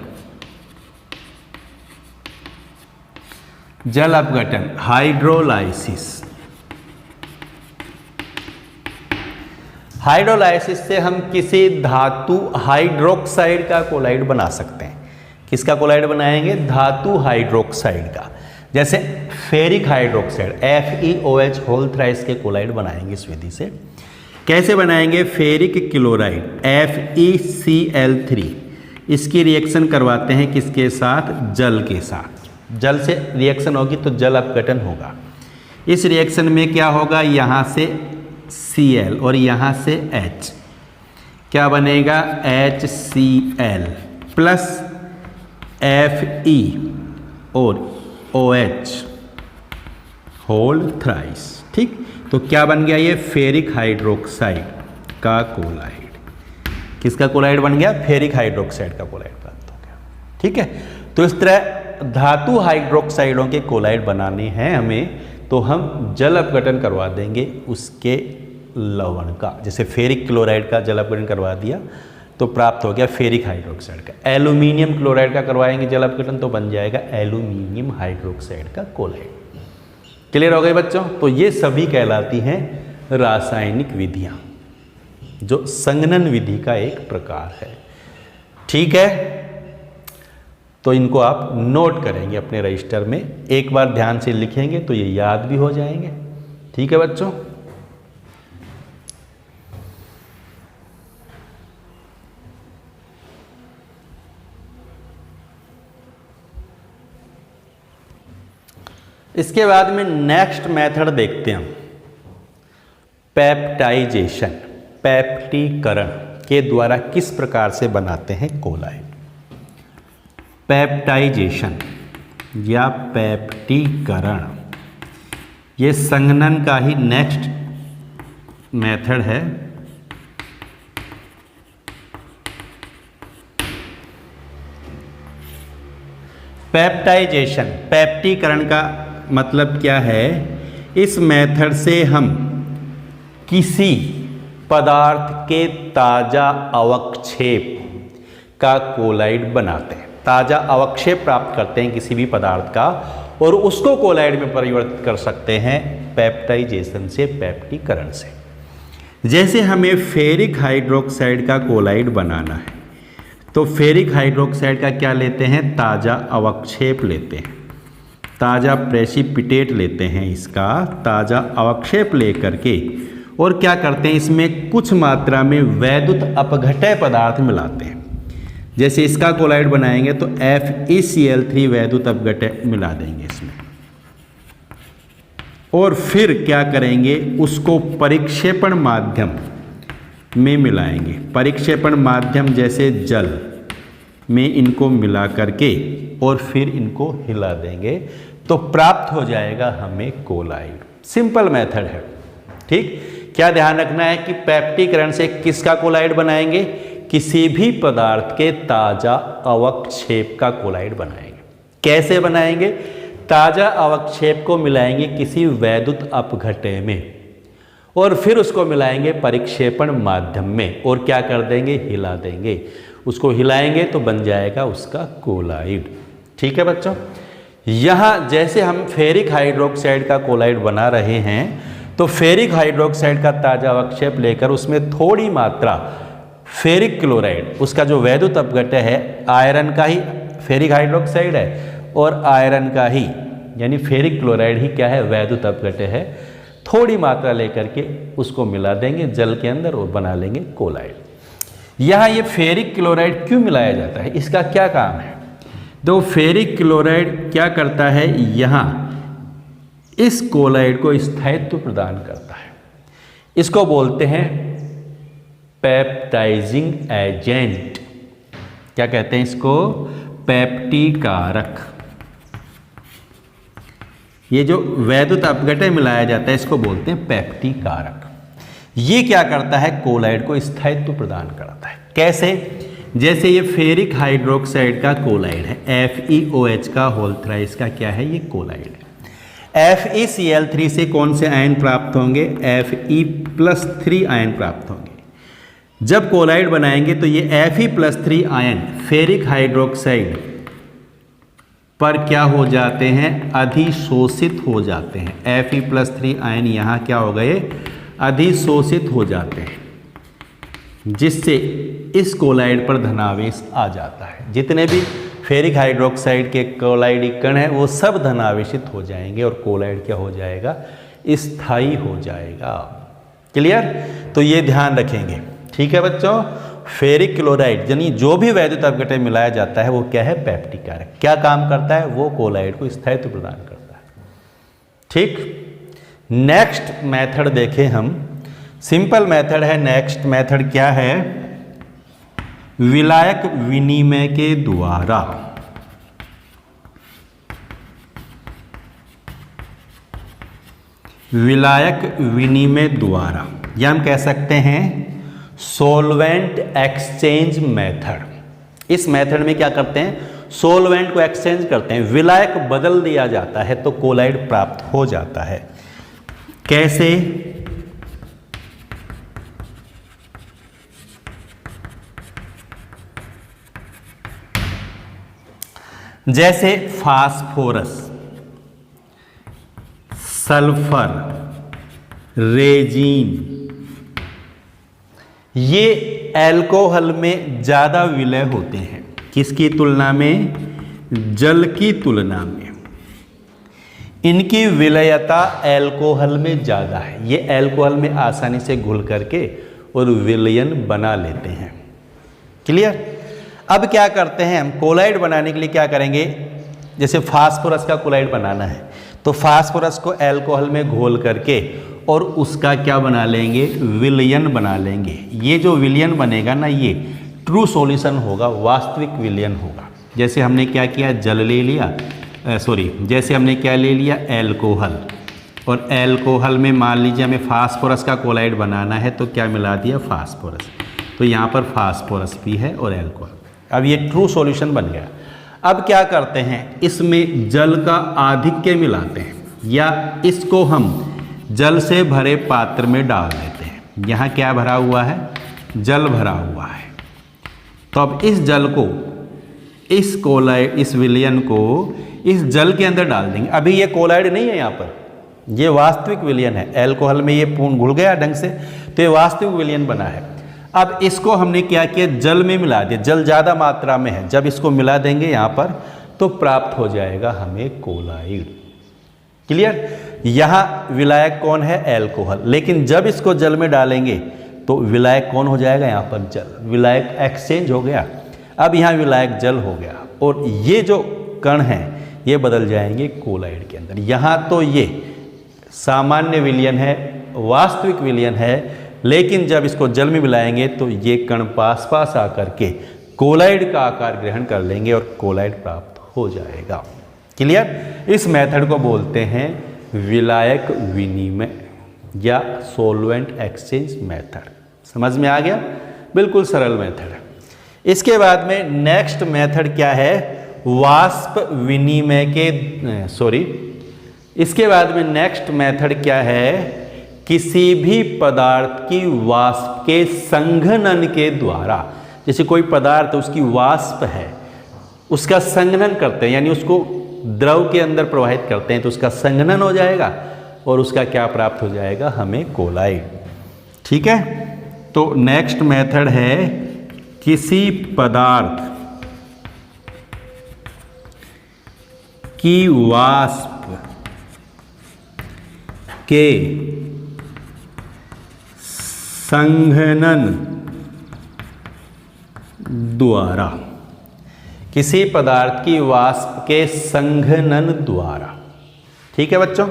जल अपघटन हाइड्रोलाइसिस। हाइड्रोलाइसिस से हम किसी धातु हाइड्रोक्साइड का कोलाइड बना सकते हैं। किसका कोलाइड बनाएंगे, धातु हाइड्रोक्साइड का, जैसे ferric hydroxide FeOH whole thrice के कोलाइड बनाएंगे इस विधि से। कैसे बनाएंगे, फेरिक क्लोराइड FeCl3, इसकी रिएक्शन करवाते हैं किसके साथ, जल के साथ। जल से रिएक्शन होगी तो जल अपघटन होगा। इस रिएक्शन में क्या होगा, यहाँ से Cl और यहाँ से H, क्या बनेगा, HCl प्लस Fe और OH होल थ्राइस, ठीक। तो क्या बन गया, ये फेरिक हाइड्रोक्साइड का कोलाइड। किसका कोलाइड बन गया, फेरिक हाइड्रोक्साइड का कोलाइड प्राप्त हो गया, ठीक है। तो इस तरह धातु हाइड्रोक्साइडों के कोलाइड बनाने हैं हमें, तो हम जल अपघटन करवा देंगे उसके लवण का। जैसे फेरिक क्लोराइड का जल अपघटन करवा दिया तो प्राप्त हो गया फेरिक हाइड्रोक्साइड का। एल्यूमिनियम क्लोराइड का करवाएंगे जल अपघटन तो बन जाएगा एल्यूमिनियम हाइड्रोक्साइड का कोलाइड। क्लियर हो गए बच्चों। तो ये सभी कहलाती हैं रासायनिक विधियां, जो संघनन विधि का एक प्रकार है, ठीक है। तो इनको आप नोट करेंगे अपने रजिस्टर में, एक बार ध्यान से लिखेंगे तो ये याद भी हो जाएंगे, ठीक है बच्चों। इसके बाद में नेक्स्ट मेथड देखते हैं हम, पेप्टाइजेशन, पेप्टीकरण के द्वारा किस प्रकार से बनाते हैं कोलाइड। पेप्टाइजेशन या पेप्टीकरण, ये संघनन का ही नेक्स्ट मेथड है। पेप्टाइजेशन, पेप्टीकरण का मतलब क्या है? इस मेथड से हम किसी पदार्थ के ताजा अवक्षेप का कोलाइड बनाते हैं, ताजा अवक्षेप प्राप्त करते हैं किसी भी पदार्थ का और उसको कोलाइड में परिवर्तित कर सकते हैं पेप्टाइजेशन से, पेप्टीकरण से। जैसे हमें फेरिक हाइड्रोक्साइड का कोलाइड बनाना है तो फेरिक हाइड्रोक्साइड का क्या लेते हैं? ताजा अवक्षेप लेते हैं, ताजा प्रेसिपिटेट लेते हैं, इसका ताजा अवक्षेप लेकर के और क्या करते हैं? इसमें कुछ मात्रा में वैद्युत अपघटय पदार्थ मिलाते हैं। जैसे इसका कोलाइड बनाएंगे तो FeCl3 वैद्युत अपघटय मिला देंगे इसमें और फिर क्या करेंगे? उसको परिक्षेपण माध्यम में मिलाएंगे। परिक्षेपण माध्यम जैसे जल में इनको मिला करके और फिर इनको हिला देंगे तो प्राप्त हो जाएगा हमें कोलाइड। सिंपल मेथड है, ठीक। क्या ध्यान रखना है कि पेप्टीकरण से किसका कोलाइड बनाएंगे? किसी भी पदार्थ के ताजा अवक्षेप का कोलाइड बनाएंगे। कैसे बनाएंगे? ताजा अवक्षेप को मिलाएंगे किसी वैद्युत अपघटय में और फिर उसको मिलाएंगे परिक्षेपण माध्यम में और क्या कर देंगे? हिला देंगे। उसको हिलाएंगे तो बन जाएगा उसका कोलाइड। ठीक है बच्चों, यहाँ जैसे हम फेरिक हाइड्रोक्साइड का कोलाइड बना रहे हैं तो फेरिक हाइड्रोक्साइड का ताजा अवक्षेप लेकर उसमें थोड़ी मात्रा फेरिक क्लोराइड, उसका जो वैद्युत अपघटय है आयरन का ही फेरिक हाइड्रोक्साइड है और आयरन का ही यानी फेरिक क्लोराइड ही क्या है? वैद्युत अपघटय है। थोड़ी मात्रा लेकर के उसको मिला देंगे जल के अंदर और बना लेंगे कोलाइड। यहाँ ये फेरिक क्लोराइड क्यों मिलाया जाता है? इसका क्या काम है? तो फेरिक क्लोराइड क्या करता है? यहाँ इस कोलाइड को स्थायित्व प्रदान करता है। इसको बोलते हैं पेप्टाइजिंग एजेंट। क्या कहते हैं इसको? पेप्टीकारक। ये जो वैद्युत अपघटय मिलाया जाता है इसको बोलते हैं पेप्टीकारक। ये क्या करता है? कोलाइड को स्थायित्व प्रदान करता है। कैसे? जैसे ये फेरिक हाइड्रोक्साइड का कोलाइड है, FeOH का होल थ्राइस का क्या है? ये कोलाइड है। FeCl3 से कौन से आयन प्राप्त होंगे? Fe+3 आयन प्राप्त होंगे। जब कोलाइड बनाएंगे तो ये Fe+3 आयन फेरिक हाइड्रोक्साइड पर क्या हो जाते हैं? अधिशोषित हो जाते हैं। Fe+3 आयन यहाँ क्या हो गए? अधिशोषित हो जाते हैं, जिससे इस कोलाइड पर धनावेश आ जाता है। जितने भी फेरिक हाइड्रोक्साइड के कोलाइडी कण हैं वो सब धनावेशित हो जाएंगे और कोलाइड क्या हो जाएगा? स्थायी हो जाएगा। क्लियर? तो ये ध्यान रखेंगे। ठीक है बच्चों, फेरिक क्लोराइड यानी जो भी वैद्युत अपघटय मिलाया जाता है वो क्या है? पेप्टीकारक। क्या काम करता है? वो कोलाइड को स्थायित्व प्रदान करता है। ठीक। नेक्स्ट मेथड देखें हम, सिंपल मेथड है। नेक्स्ट मेथड क्या है? विलायक विनिमय के द्वारा। विलायक विनिमय द्वारा या हम कह सकते हैं सोलवेंट एक्सचेंज मेथड। इस मेथड में क्या करते हैं? सोलवेंट को एक्सचेंज करते हैं, विलायक बदल दिया जाता है तो कोलाइड प्राप्त हो जाता है। कैसे? जैसे फास्फोरस, सल्फर, रेजिन, ये एल्कोहल में ज़्यादा विलय होते हैं। किसकी तुलना में? जल की तुलना में। इनकी विलयता एल्कोहल में ज़्यादा है। ये एल्कोहल में आसानी से घुल करके और विलयन बना लेते हैं। क्लियर? अब क्या करते हैं हम? कोलाइड बनाने के लिए क्या करेंगे? जैसे फास्फोरस का कोलाइड बनाना है तो फास्फोरस को एल्कोहल में घोल करके और उसका क्या बना लेंगे? विलयन बना लेंगे। ये जो विलयन बनेगा ना, ये ट्रू सॉल्यूशन होगा, वास्तविक विलयन होगा। जैसे हमने क्या किया, जल ले लिया, जैसे हमने क्या ले लिया, एल्कोहल, और एल्कोहल में मान लीजिए हमें फास्फोरस का कोलाइड बनाना है तो क्या मिला दिया, फास्फोरस। तो यहाँ पर फास्फोरस भी है और एल्कोहल। अब ये ट्रू सॉल्यूशन बन गया। अब क्या करते हैं, इसमें जल का आधिक्य मिलाते हैं, या इसको हम जल से भरे पात्र में डाल देते हैं। यहाँ क्या भरा हुआ है, जल भरा हुआ है। तो अब इस जल को, इस कोलाइड, इस विलयन को इस जल के अंदर डाल देंगे। अभी ये कोलाइड नहीं है, यहाँ पर ये वास्तविक विलयन है। एल्कोहल में ये पूर्ण घुल गया ढंग से, तो ये वास्तविक विलयन बना है। अब इसको हमने क्या किया, जल में मिला दिया। जल ज़्यादा मात्रा में है, जब इसको मिला देंगे यहाँ पर तो प्राप्त हो जाएगा हमें कोलाइड। क्लियर। यहाँ विलायक कौन है, एल्कोहल, लेकिन जब इसको जल में डालेंगे तो विलायक कौन हो जाएगा, यहाँ पर जल। विलायक एक्सचेंज हो गया, अब यहाँ विलायक जल हो गया, और ये जो कण हैं ये बदल जाएंगे कोलाइड के अंदर। यहाँ तो ये सामान्य विलयन है, वास्तविक विलयन है, लेकिन जब इसको जल में मिलाएंगे तो ये कण पास पास आकर के कोलाइड का आकार ग्रहण कर लेंगे और कोलाइड प्राप्त हो जाएगा। क्लियर। इस मेथड को बोलते हैं विलायक विनिमय या सोलवेंट एक्सचेंज मेथड। समझ में आ गया, बिल्कुल सरल मेथड है। इसके बाद में नेक्स्ट मेथड क्या है, वाष्प विनिमय के इसके बाद में नेक्स्ट मेथड क्या है, किसी भी पदार्थ की वाष्प के संघनन के द्वारा। जैसे कोई पदार्थ उसकी वाष्प है, उसका संघनन करते हैं, यानी उसको द्रव के अंदर प्रवाहित करते हैं तो उसका संघनन हो जाएगा और उसका क्या प्राप्त हो जाएगा, हमें कोलाइड। ठीक है। तो नेक्स्ट मेथड है किसी पदार्थ की वाष्प के संघनन द्वारा, किसी पदार्थ की वाष्प के संघनन द्वारा। ठीक है बच्चों।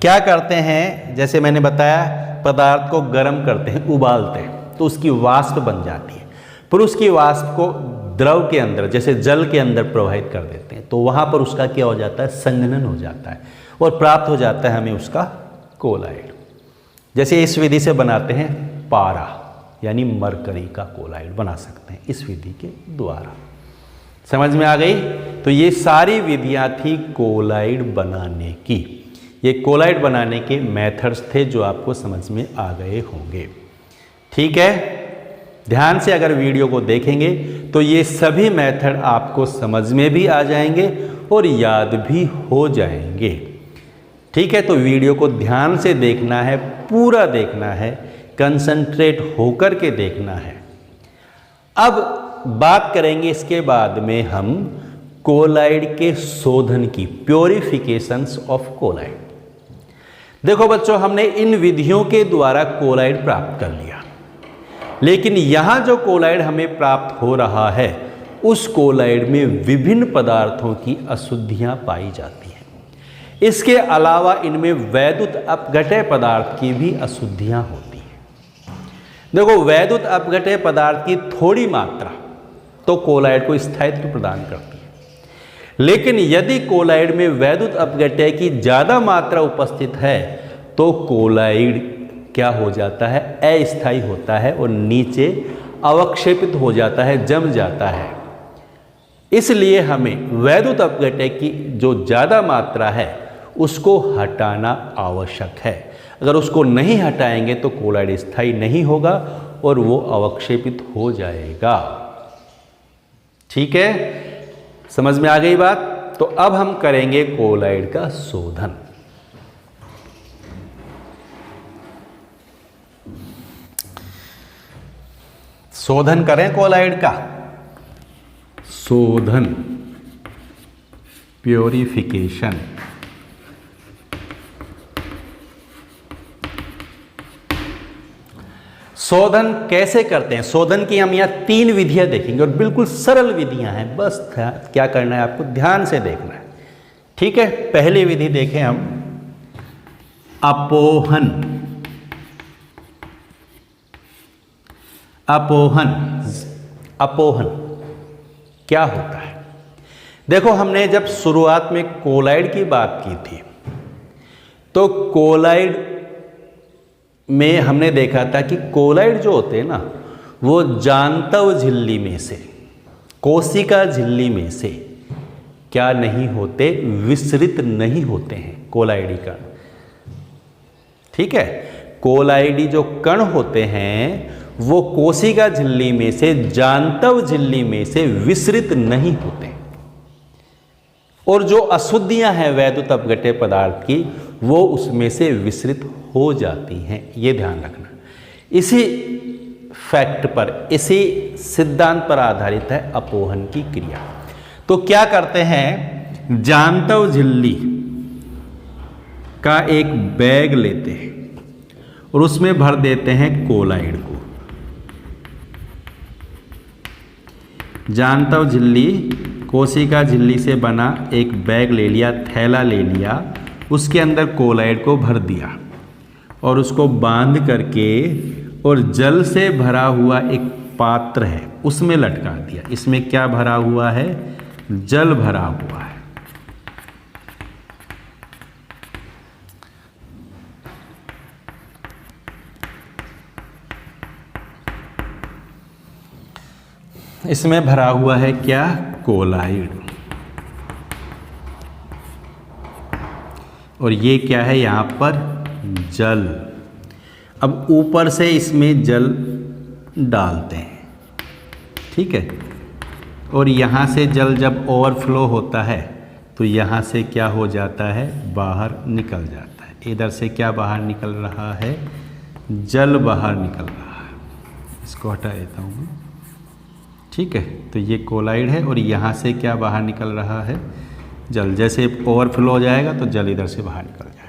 क्या करते हैं, जैसे मैंने बताया पदार्थ को गर्म करते हैं, उबालते हैं तो उसकी वाष्प बन जाती है, फिर उसकी वाष्प को द्रव के अंदर जैसे जल के अंदर प्रवाहित कर देते हैं तो वहाँ पर उसका क्या हो जाता है, संघनन हो जाता है और प्राप्त हो जाता है हमें उसका कोलाइड। जैसे इस विधि से बनाते हैं पारा, यानी मरकरी का कोलाइड बना सकते हैं इस विधि के द्वारा। समझ में आ गई। तो ये सारी विधियां थी कोलाइड बनाने की। ये कोलाइड बनाने के मेथड्स थे जो आपको समझ में आ गए होंगे। ठीक है। ध्यान से अगर वीडियो को देखेंगे तो ये सभी मेथड आपको समझ में भी आ जाएंगे और याद भी हो जाएंगे। ठीक है। तो वीडियो को ध्यान से देखना है, पूरा देखना है, कंसंट्रेट होकर के देखना है। अब बात करेंगे इसके बाद में हम कोलाइड के शोधन की, प्योरिफिकेशंस ऑफ कोलाइड। देखो बच्चों, हमने इन विधियों के द्वारा कोलाइड प्राप्त कर लिया, लेकिन यहां जो कोलाइड हमें प्राप्त हो रहा है उस कोलाइड में विभिन्न पदार्थों की अशुद्धियां पाई जाती हैं। इसके अलावा इनमें वैद्युत अपघटय पदार्थ की भी अशुद्धियां होती हैं। देखो, वैद्युत अपघटय पदार्थ की थोड़ी मात्रा तो कोलाइड को स्थायित्व प्रदान करती है, लेकिन यदि कोलाइड में वैद्युत अपघटय की ज़्यादा मात्रा उपस्थित है तो कोलाइड क्या हो जाता है, अस्थायी होता है और नीचे अवक्षेपित हो जाता है, जम जाता है। इसलिए हमें वैद्युत अपघटय की जो ज़्यादा मात्रा है उसको हटाना आवश्यक है। अगर उसको नहीं हटाएंगे तो कोलाइड स्थायी नहीं होगा और वो अवक्षेपित हो जाएगा। ठीक है, समझ में आ गई बात। तो अब हम करेंगे कोलाइड का शोधन। शोधन करें कोलाइड का, शोधन, प्योरिफिकेशन। शोधन कैसे करते हैं? शोधन की हम यहाँ 3 विधियां देखेंगे और बिल्कुल सरल विधियां हैं। बस क्या करना है, आपको ध्यान से देखना है। ठीक है। पहली विधि देखें हम, अपोहन। अपोहन, अपोहन क्या होता है? देखो हमने जब शुरुआत में कोलाइड की बात की थी तो कोलाइड में हमने देखा था कि कोलाइड जो होते हैं ना वो जांतव झिल्ली में से, कोशिका झिल्ली में से क्या नहीं होते, विसरित नहीं होते हैं कोलाइडी कण। ठीक है, कोलाइडी जो कण होते हैं वो कोशिका झिल्ली में से, जांतव झिल्ली में से विसरित नहीं होते। और जो अशुद्धियां हैं वैद्युत अपघट्य पदार्थ की वो उसमें से विसरित हो जाती हैं, ये ध्यान रखना। इसी फैक्ट पर, इसी सिद्धांत पर आधारित है अपोहन की क्रिया। तो क्या करते हैं, जांतव झिल्ली का एक बैग लेते हैं और उसमें भर देते हैं कोलाइड को। जांतव झिल्ली, कोशिका झिल्ली से बना एक बैग ले लिया, थैला ले लिया, उसके अंदर कोलाइड को भर दिया और उसको बांध करके और जल से भरा हुआ एक पात्र है उसमें लटका दिया। इसमें क्या भरा हुआ है, जल भरा हुआ है। इसमें भरा हुआ है क्या, कोलाइड। और ये क्या है, यहां पर जल। अब ऊपर से इसमें जल डालते हैं, ठीक है। और यहाँ से जल जब ओवरफ्लो होता है तो यहाँ से क्या हो जाता है, बाहर निकल जाता है। इधर से क्या बाहर निकल रहा है, जल बाहर निकल रहा है। इसको हटा देता हूँ मैं, ठीक है। तो ये कोलाइड है और यहाँ से क्या बाहर निकल रहा है, जल। जैसे ओवरफ्लो हो जाएगा तो जल इधर से बाहर निकल जाएगा।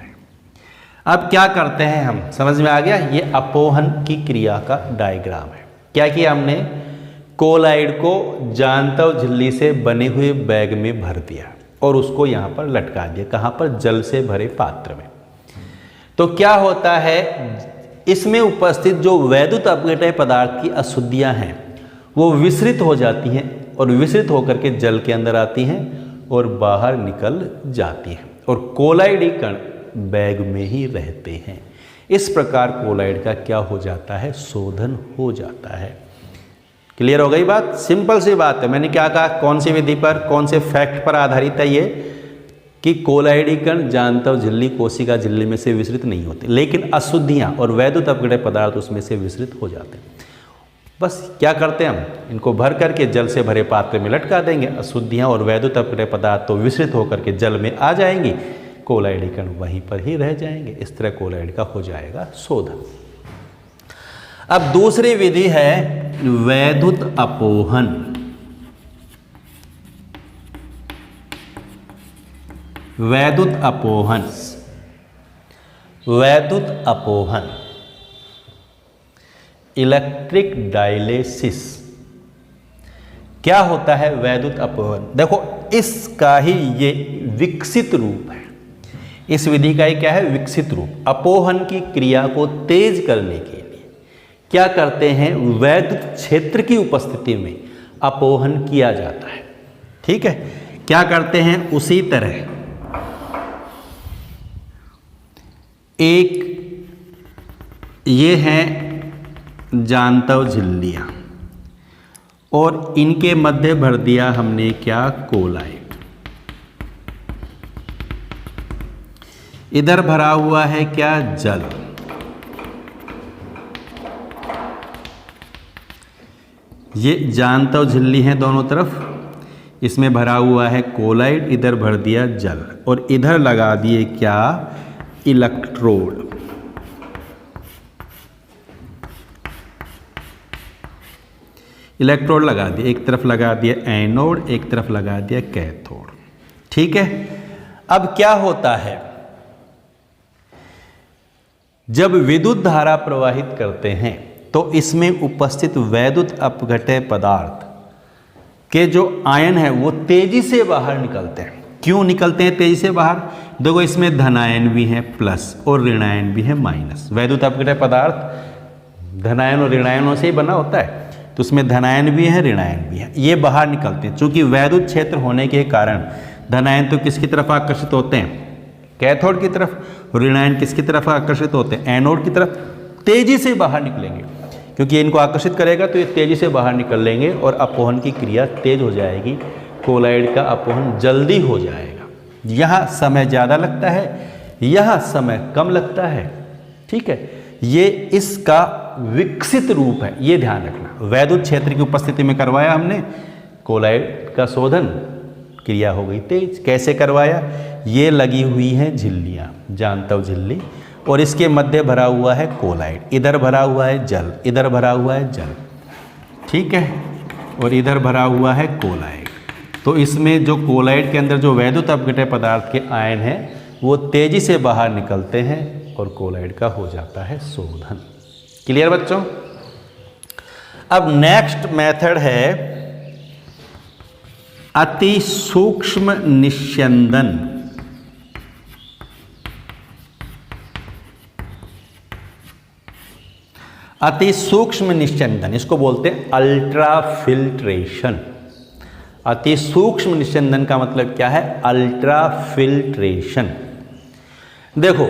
अब क्या करते हैं हम, समझ में आ गया, ये अपोहन की क्रिया का डायग्राम है। क्या किया हमने, कोलाइड को जांतव झिल्ली से बने हुए बैग में भर दिया और उसको यहाँ पर लटका दिया। कहाँ पर, जल से भरे पात्र में। तो क्या होता है, इसमें उपस्थित जो वैद्युत अपघट्य पदार्थ की अशुद्धियाँ हैं वो विसरित हो जाती हैं और विसरित होकर के जल के अंदर आती हैं और बाहर निकल जाती हैं और कोलाइडी कण बैग में ही रहते हैं। इस प्रकार कोलाइड का क्या हो जाता है, शोधन हो जाता है। क्लियर हो गई बात, सिंपल सी बात है। मैंने क्या कहा, कौन सी विधि पर, कौन से फैक्ट पर आधारित है ये, कि कोलाइडी कण जांतव झिल्ली, कोशिका झिल्ली में से विसरित नहीं होते, लेकिन अशुद्धियां और वैद्युत अपघट्य पदार्थ उसमें से विसरित हो जाते हैं। बस क्या करते हैं, हम इनको भर करके जल से भरे पात्र में लटका देंगे। अशुद्धियां और वैद्युत अपघट्य पदार्थ तो विसरित होकर के जल में आ जाएंगी, कोलाइडी कण वहीं पर ही रह जाएंगे। इस तरह कोलाइड का हो जाएगा शोधन। अब दूसरी विधि है वैद्युत अपोहन। वैद्युत अपोहन, वैद्युत अपोहन, इलेक्ट्रिक डायलिसिस। क्या होता है वैद्युत अपोहन, देखो इसका ही ये विकसित रूप है। इस विधि का ही क्या है, विकसित रूप। अपोहन की क्रिया को तेज करने के लिए क्या करते हैं, वैद्युत क्षेत्र की उपस्थिति में अपोहन किया जाता है। ठीक है, क्या करते हैं, उसी तरह एक ये हैं जांतव झिल्लियां और इनके मध्य भर दिया हमने क्या, कोलाइड। इधर भरा हुआ है क्या, जल। ये जांतव झिल्ली है दोनों तरफ, इसमें भरा हुआ है कोलाइड, इधर भर दिया जल और इधर लगा दिए क्या, इलेक्ट्रोड। इलेक्ट्रोड लगा दिया, एक तरफ लगा दिया एनोड, एक तरफ लगा दिया कैथोड। ठीक है, अब क्या होता है, जब विद्युत धारा प्रवाहित करते हैं तो इसमें उपस्थित वैद्युत अपघट्य पदार्थ के जो आयन है वो तेजी से बाहर निकलते हैं। क्यों निकलते हैं तेजी से बाहर, देखो इसमें धनायन भी है प्लस और ऋणायन भी है माइनस। वैद्युत अपघट्य पदार्थ धनायन और ऋणायनों से ही बना होता है। तो उसमें धनायन भी है ऋणायन भी है, ये बाहर निकलते हैं। चूंकि वैद्युत क्षेत्र होने के कारण धनायन तो किसकी तरफ आकर्षित होते हैं, कैथोड की तरफ, ऋणायन किसकी तरफ आकर्षित होते हैं, एनोड की तरफ। तेजी से बाहर निकलेंगे, क्योंकि इनको आकर्षित करेगा तो ये तेजी से बाहर निकल लेंगे और अपवहन की क्रिया तेज हो जाएगी, कोलाइड का अपवहन जल्दी हो जाएगा। यहाँ समय ज़्यादा लगता है, यहाँ समय कम लगता है। ठीक है, ये इसका विकसित रूप है, ये ध्यान रखना। वैद्युत क्षेत्र की उपस्थिति में करवाया हमने कोलाइड का शोधन, क्रिया हो गई तेज। कैसे करवाया, ये लगी हुई हैं झिल्लियाँ, जानता झिल्ली, और इसके मध्य भरा हुआ है कोलाइड, इधर भरा हुआ है जल, इधर भरा हुआ है जल, ठीक है, और इधर भरा हुआ है कोलाइड। तो इसमें जो कोलाइड के अंदर जो वैद्युत अपघटय पदार्थ के आयन हैं वो तेजी से बाहर निकलते हैं और कोलाइड का हो जाता है शोधन। क्लियर बच्चों? अब नेक्स्ट मेथड है अति सूक्ष्म निस्यंदन। अति सूक्ष्म निस्यंदन, इसको बोलते हैं अल्ट्राफिल्ट्रेशन। अति सूक्ष्म निस्यंदन का मतलब क्या है, अल्ट्राफिल्ट्रेशन। देखो,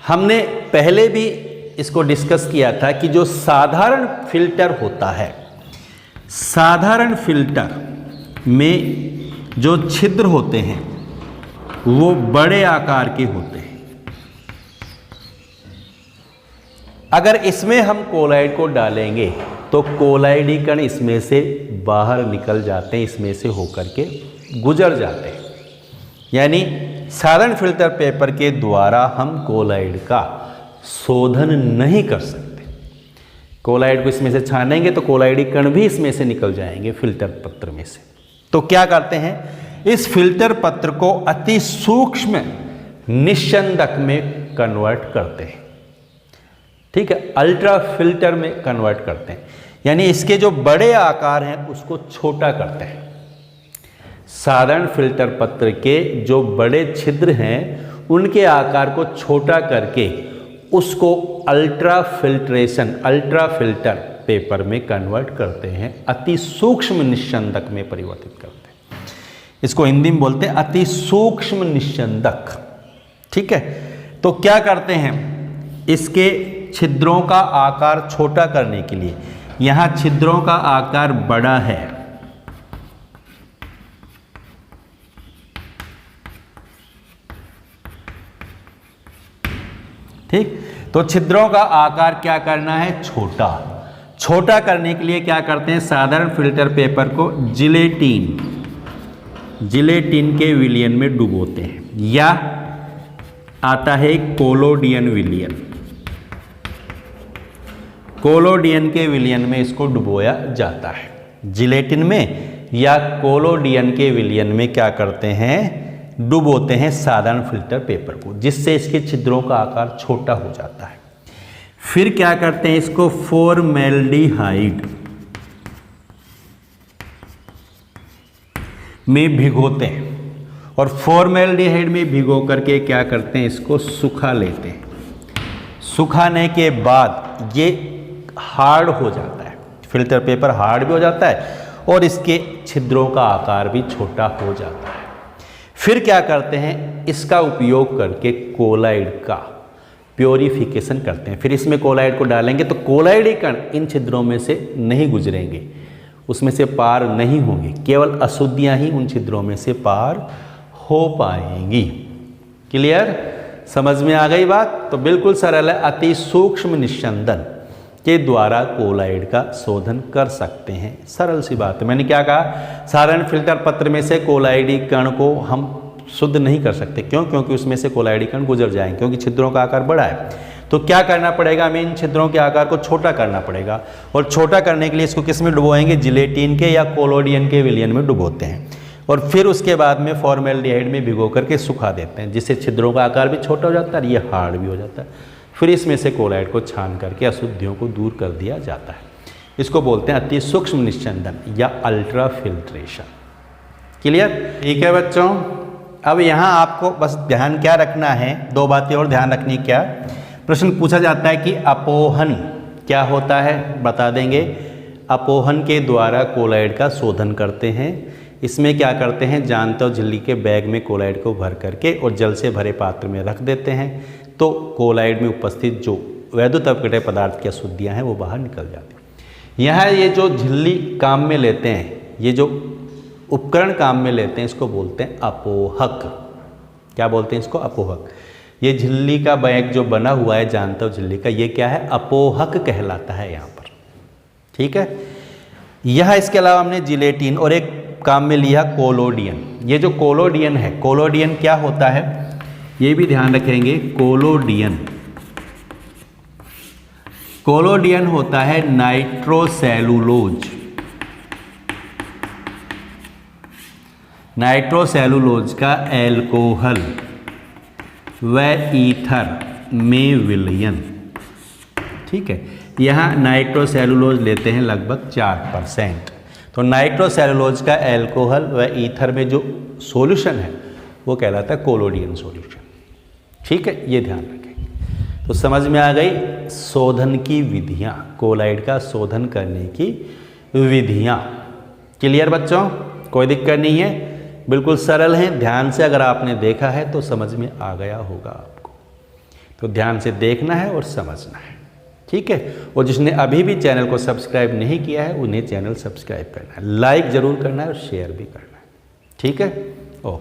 हमने पहले भी इसको डिस्कस किया था कि जो साधारण फिल्टर होता है, साधारण फिल्टर में जो छिद्र होते हैं वो बड़े आकार के होते हैं। अगर इसमें हम कोलाइड को डालेंगे तो कोलाइडी कण इसमें से बाहर निकल जाते हैं, इसमें से होकर के गुजर जाते हैं। यानी साधारण फिल्टर पेपर के द्वारा हम कोलाइड का शोधन नहीं कर सकते। कोलाइड को इसमें से छानेंगे तो कोलाइडी कण भी इसमें से निकल जाएंगे फिल्टर पत्र में से। तो क्या करते हैं, इस फिल्टर पत्र को अति सूक्ष्म निस्यंदक में कन्वर्ट करते हैं। ठीक है, अल्ट्रा फिल्टर में कन्वर्ट करते हैं, यानी इसके जो बड़े आकार हैं उसको छोटा करते हैं। साधारण फिल्टर पत्र के जो बड़े छिद्र हैं उनके आकार को छोटा करके उसको ultra filtration, ultra filter paper में कन्वर्ट करते हैं, अति सूक्ष्म निस्यंदक में परिवर्तित करते हैं। इसको हिंदी में बोलते हैं अति सूक्ष्म निस्यंदक। ठीक है, तो क्या करते हैं, इसके छिद्रों का आकार छोटा करने के लिए, यहां छिद्रों का आकार बड़ा है, ठीक, तो छिद्रों का आकार क्या करना है, छोटा। छोटा करने के लिए क्या करते हैं, साधारण फिल्टर पेपर को जिलेटिन के विलयन में डुबोते हैं, या आता है कोलोडियन विलयन। कोलोडियन के विलयन में इसको डुबोया जाता है। जिलेटिन में या कोलोडियन के विलयन में क्या करते हैं, डुबोते हैं साधारण फिल्टर पेपर को, जिससे इसके छिद्रों का आकार छोटा हो जाता है। फिर क्या करते हैं, इसको फॉर्मेल्डिहाइड में भिगोते हैं, और फॉर्मेल्डिहाइड में भिगो करके क्या करते हैं, इसको सुखा लेते हैं। सुखाने के बाद ये हार्ड हो जाता है, फिल्टर पेपर हार्ड भी हो जाता है और इसके छिद्रों का आकार भी छोटा हो जाता है। फिर क्या करते हैं, इसका उपयोग करके कोलाइड का प्योरिफिकेशन करते हैं। फिर इसमें कोलाइड को डालेंगे तो कोलाइडी कण इन छिद्रों में से नहीं गुजरेंगे, उसमें से पार नहीं होंगे, केवल अशुद्धियां ही उन छिद्रों में से पार हो पाएंगी। क्लियर, समझ में आ गई बात? तो बिल्कुल सरल है, अति सूक्ष्म निस्यंदन के द्वारा कोलाइड का शोधन कर सकते हैं। सरल सी बात है। मैंने क्या कहा, साधारण फिल्टर पत्र में से कोलाइडी कण को हम शुद्ध नहीं कर सकते। क्यों? क्योंकि उसमें से कोलाइडी कण गुजर जाएंगे, क्योंकि छिद्रों का आकार बड़ा है। तो क्या करना पड़ेगा, हमें इन छिद्रों के आकार को छोटा करना पड़ेगा, और छोटा करने के लिए इसको किस में डुबोएंगे, जिलेटिन के या कोलोडियन के विलयन में डुबोते हैं, और फिर उसके बाद में फॉर्मेल्डिहाइड में भिगो करके सुखा देते हैं, जिससे छिद्रों का आकार भी छोटा हो जाता है और ये हार्ड भी हो जाता है। फिर इसमें से कोलाइड को छान करके अशुद्धियों को दूर कर दिया जाता है। इसको बोलते हैं अति सूक्ष्म निस्यंदन या अल्ट्रा फिल्ट्रेशन। क्लियर? ठीक है बच्चों, अब यहाँ आपको बस ध्यान क्या रखना है, दो बातें और ध्यान रखनी। क्या प्रश्न पूछा जाता है कि अपोहन क्या होता है, बता देंगे। अपोहन के द्वारा कोलाइड का शोधन करते हैं। इसमें क्या करते हैं, जांतव झिल्ली के बैग में कोलाइड को भर करके और जल से भरे पात्र में रख देते हैं, तो कोलाइड में उपस्थित जो वैद्युत अपघटन पदार्थ की अशुद्धियाँ हैं वो बाहर निकल जाती हैं। यहाँ ये जो झिल्ली काम में लेते हैं, ये जो उपकरण काम में लेते हैं, इसको बोलते हैं अपोहक। क्या बोलते हैं इसको? अपोहक। ये झिल्ली का बैग जो बना हुआ है जांतव झिल्ली का, ये क्या है? अपोहक कहलाता है यहाँ पर। ठीक है। यह इसके अलावा हमने जिलेटिन और एक काम में लिया कोलोडियन। ये जो कोलोडियन है, कोलोडियन क्या होता है ये भी ध्यान रखेंगे। कोलोडियन होता है नाइट्रोसेलुलोज। नाइट्रोसेलुलोज का एल्कोहल व ईथर में विलयन। ठीक है। यहाँ नाइट्रोसेलुलोज लेते हैं लगभग 4%। तो नाइट्रोसेलुलोज का एल्कोहल व ईथर में जो सॉल्यूशन है वो कहलाता है कोलोडियन सॉल्यूशन। ठीक है, ये ध्यान रखें। तो समझ में आ गई शोधन की विधियाँ, कोलाइड का शोधन करने की विधियाँ। क्लियर बच्चों? कोई दिक्कत नहीं है, बिल्कुल सरल हैं। ध्यान से अगर आपने देखा है तो समझ में आ गया होगा आपको। तो ध्यान से देखना है और समझना है। ठीक है। और जिसने अभी भी चैनल को सब्सक्राइब नहीं किया है उन्हें चैनल सब्सक्राइब करना है, लाइक ज़रूर करना है और शेयर भी करना है। ठीक है। ओह